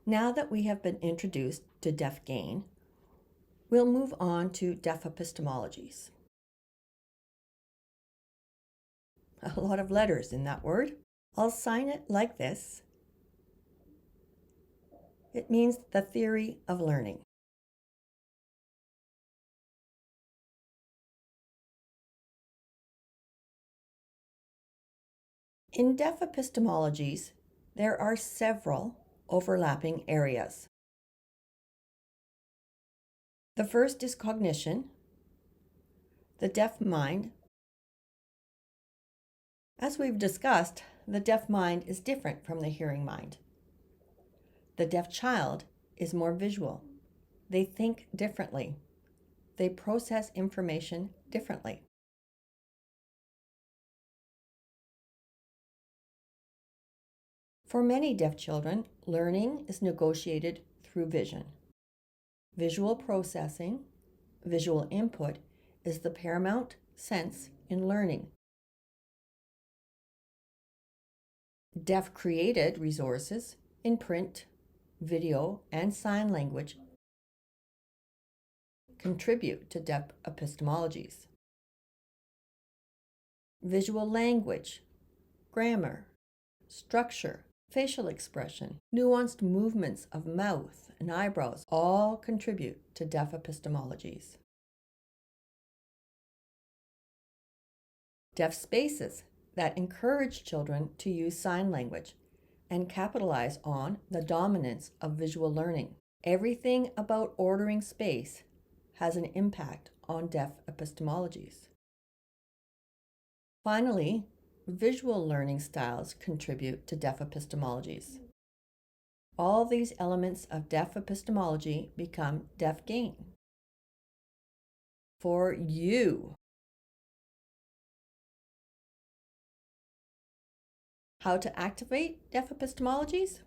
Now that we have been introduced to deaf gain, we'll move on to deaf epistemologies. A lot of letters in that word. I'll sign it like this. It means the theory of learning. In deaf epistemologies, there are several overlapping areas. The first is cognition, the deaf mind. As we've discussed, the deaf mind is different from the hearing mind. The deaf child is more visual. They think differently. They process information differently. For many deaf children, learning is negotiated through vision. Visual processing, visual input, is the paramount sense in learning. Deaf-created resources in print, video, and sign language contribute to deaf epistemologies. Visual language, grammar, structure, facial expression, nuanced movements of mouth and eyebrows all contribute to deaf epistemologies. Deaf spaces that encourage children to use sign language and capitalize on the dominance of visual learning. Everything about ordering space has an impact on deaf epistemologies. Finally, visual learning styles contribute to deaf epistemologies. All these elements of deaf epistemology become deaf gain. For you. How to activate deaf epistemologies?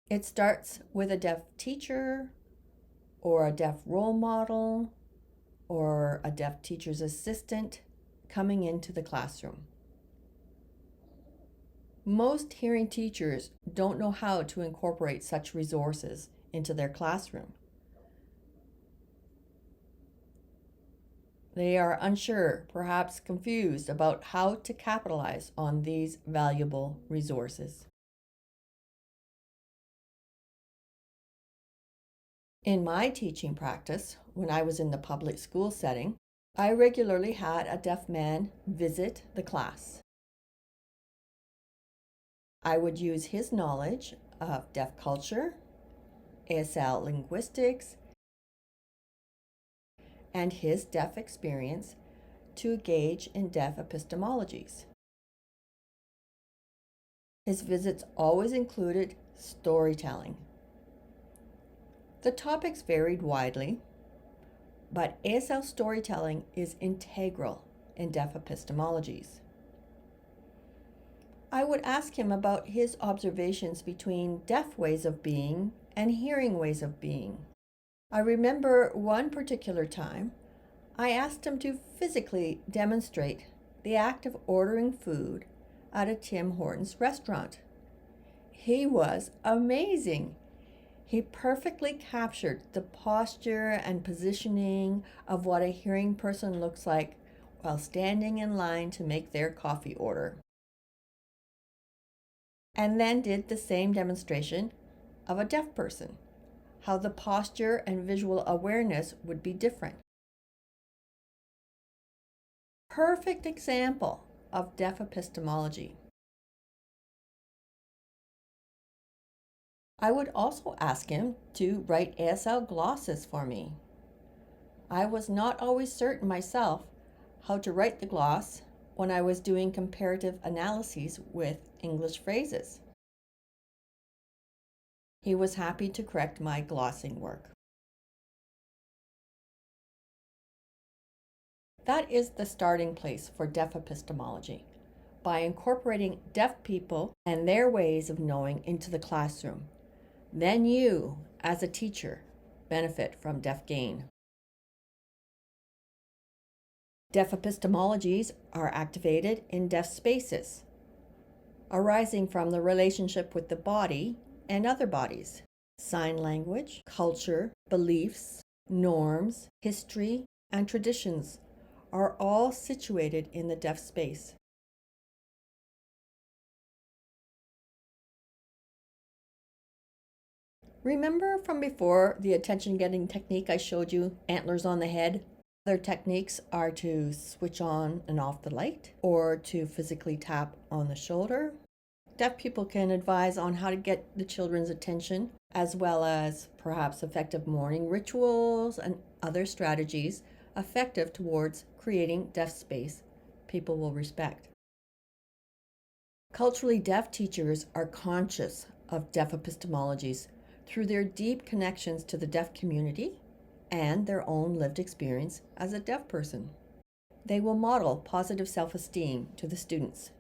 It starts with a deaf teacher, or a deaf role model, or a deaf teacher's assistant coming into the classroom. Most hearing teachers don't know how to incorporate such resources into their classroom. They are unsure, perhaps confused about how to capitalize on these valuable resources. In my teaching practice, when I was in the public school setting, I regularly had a deaf man visit the class. I would use his knowledge of deaf culture, ASL linguistics, and his deaf experience to engage in deaf epistemologies. His visits always included storytelling. The topics varied widely, but ASL storytelling is integral in deaf epistemologies. I would ask him about his observations between deaf ways of being and hearing ways of being. I remember one particular time, I asked him to physically demonstrate the act of ordering food at a Tim Hortons restaurant. He was amazing. He perfectly captured the posture and positioning of what a hearing person looks like while standing in line to make their coffee order. And then did the same demonstration of a deaf person, how the posture and visual awareness would be different. Perfect example of deaf epistemology. I would also ask him to write ASL glosses for me. I was not always certain myself how to write the gloss when I was doing comparative analyses with English phrases. He was happy to correct my glossing work. That is the starting place for deaf epistemology, by incorporating deaf people and their ways of knowing into the classroom. Then you, as a teacher, benefit from deaf gain. Deaf epistemologies are activated in deaf spaces, arising from the relationship with the body and other bodies. Sign language, culture, beliefs, norms, history, and traditions are all situated in the deaf space. Remember from before the attention-getting technique I showed you, antlers on the head? Other techniques are to switch on and off the light or to physically tap on the shoulder. Deaf people can advise on how to get the children's attention, as well as perhaps effective morning rituals and other strategies effective towards creating deaf space people will respect. Culturally deaf teachers are conscious of deaf epistemologies through their deep connections to the deaf community and their own lived experience as a deaf person. They will model positive self-esteem to the students.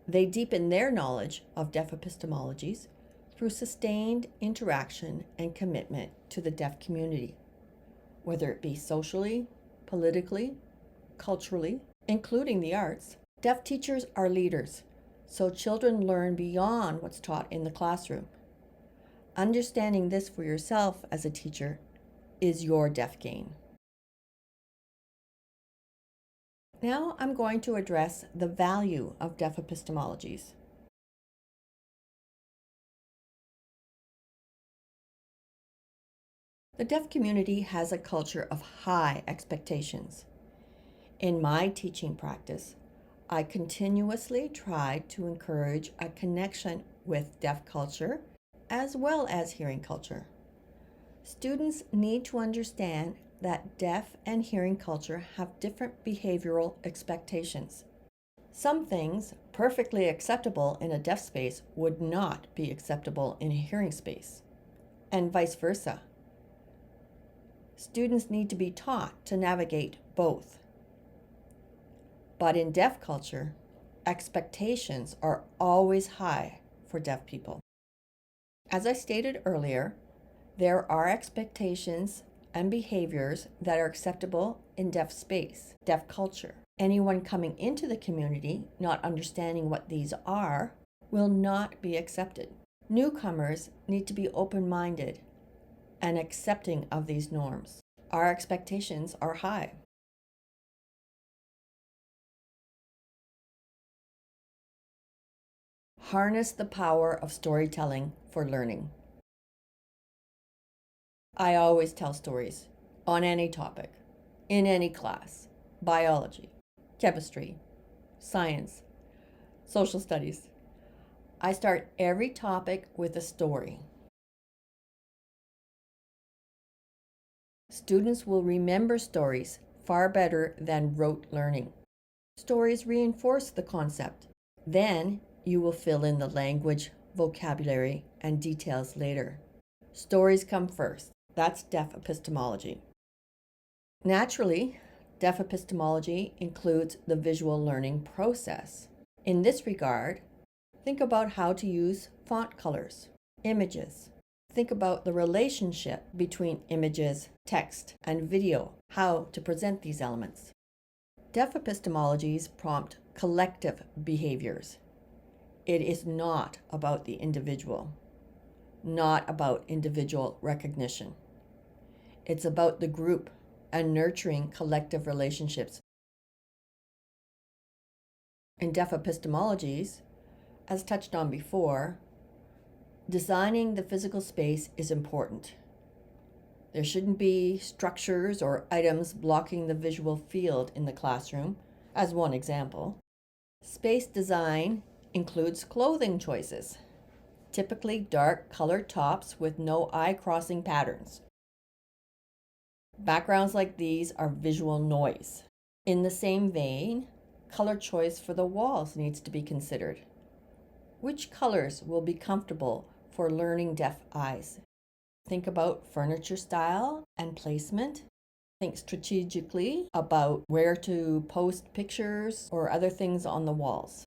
They deepen their knowledge of deaf epistemologies through sustained interaction and commitment to the deaf community, whether it be socially, politically, culturally, including the arts. Deaf teachers are leaders, so children learn beyond what's taught in the classroom. Understanding this for yourself as a teacher is your deaf gain. Now I'm going to address the value of deaf epistemologies. The deaf community has a culture of high expectations. In my teaching practice, I continuously try to encourage a connection with deaf culture as well as hearing culture. Students need to understand that deaf and hearing culture have different behavioral expectations. Some things perfectly acceptable in a deaf space would not be acceptable in a hearing space, and vice versa. Students need to be taught to navigate both. But in deaf culture, expectations are always high for deaf people. As I stated earlier, there are expectations and behaviors that are acceptable in deaf space, deaf culture. Anyone coming into the community not understanding what these are will not be accepted. Newcomers need to be open-minded and accepting of these norms. Our expectations are high. Harness the power of storytelling for learning. I always tell stories on any topic, in any class: biology, chemistry, science, social studies. I start every topic with a story. Students will remember stories far better than rote learning. Stories reinforce the concept. Then you will fill in the language, vocabulary, and details later. Stories come first. That's deaf epistemology. Naturally, deaf epistemology includes the visual learning process. In this regard, think about how to use font colors, images. Think about the relationship between images, text, and video, how to present these elements. Deaf epistemologies prompt collective behaviors. It is not about the individual, not about individual recognition. It's about the group and nurturing collective relationships. In deaf epistemologies, as touched on before, designing the physical space is important. There shouldn't be structures or items blocking the visual field in the classroom, as one example. Space design includes clothing choices, typically dark colored tops with no eye-crossing patterns. Backgrounds like these are visual noise. In the same vein, color choice for the walls needs to be considered. Which colors will be comfortable for learning deaf eyes? Think about furniture style and placement. Think strategically about where to post pictures or other things on the walls.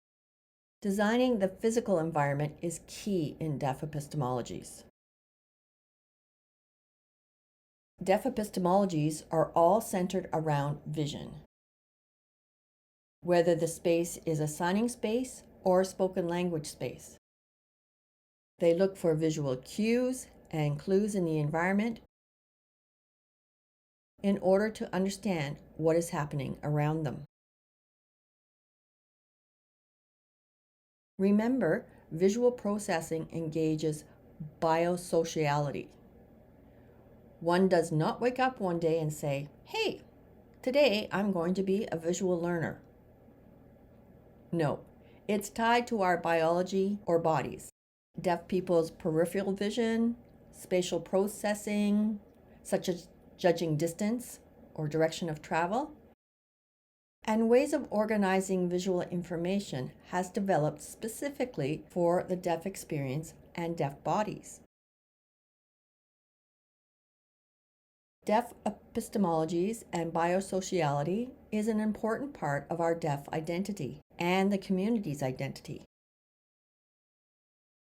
Designing the physical environment is key in deaf epistemologies. Deaf epistemologies are all centered around vision. Whether the space is a signing space or spoken language space. They look for visual cues and clues in the environment in order to understand what is happening around them. Remember, visual processing engages biosociality. One does not wake up one day and say, "Hey, today I'm going to be a visual learner." No, it's tied to our biology or bodies. Deaf people's peripheral vision, spatial processing, such as judging distance or direction of travel, and ways of organizing visual information has developed specifically for the deaf experience and deaf bodies. Deaf epistemologies and biosociality is an important part of our deaf identity and the community's identity.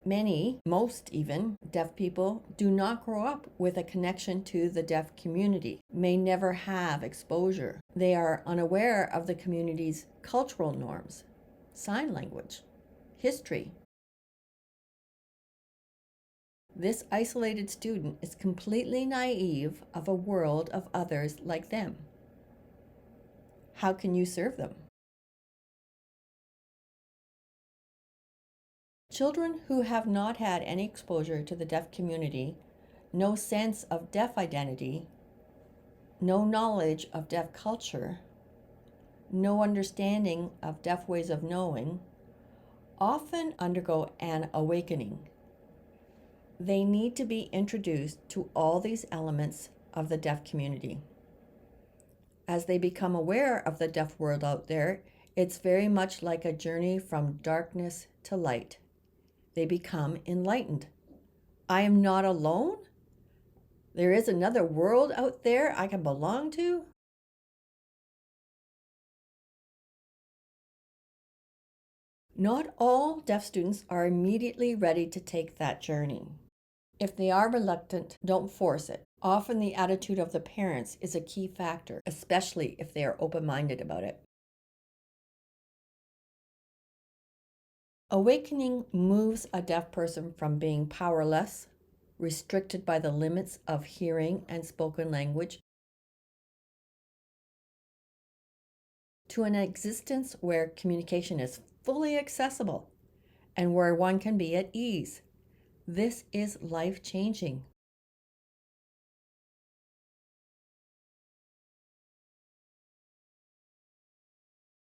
Many, most even, deaf people do not grow up with a connection to the deaf community, may never have exposure. They are unaware of the community's cultural norms, sign language, history. This isolated student is completely naive of a world of others like them. How can you serve them? Children who have not had any exposure to the deaf community, no sense of deaf identity, no knowledge of deaf culture, no understanding of deaf ways of knowing, often undergo an awakening. They need to be introduced to all these elements of the deaf community. As they become aware of the deaf world out there, it's very much like a journey from darkness to light. They become enlightened. I am not alone? There is another world out there I can belong to? Not all deaf students are immediately ready to take that journey. If they are reluctant, don't force it. Often the attitude of the parents is a key factor, especially if they are open-minded about it. Awakening moves a deaf person from being powerless, restricted by the limits of hearing and spoken language, to an existence where communication is fully accessible and where one can be at ease. This is life-changing.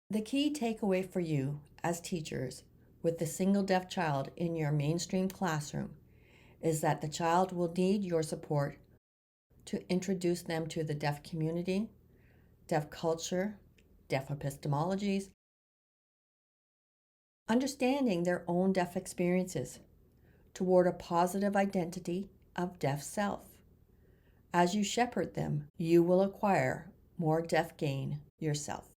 The key takeaway for you as teachers with the single deaf child in your mainstream classroom is that the child will need your support to introduce them to the deaf community, deaf culture, deaf epistemologies, understanding their own deaf experiences toward a positive identity of deaf self. As you shepherd them, you will acquire more deaf gain yourself.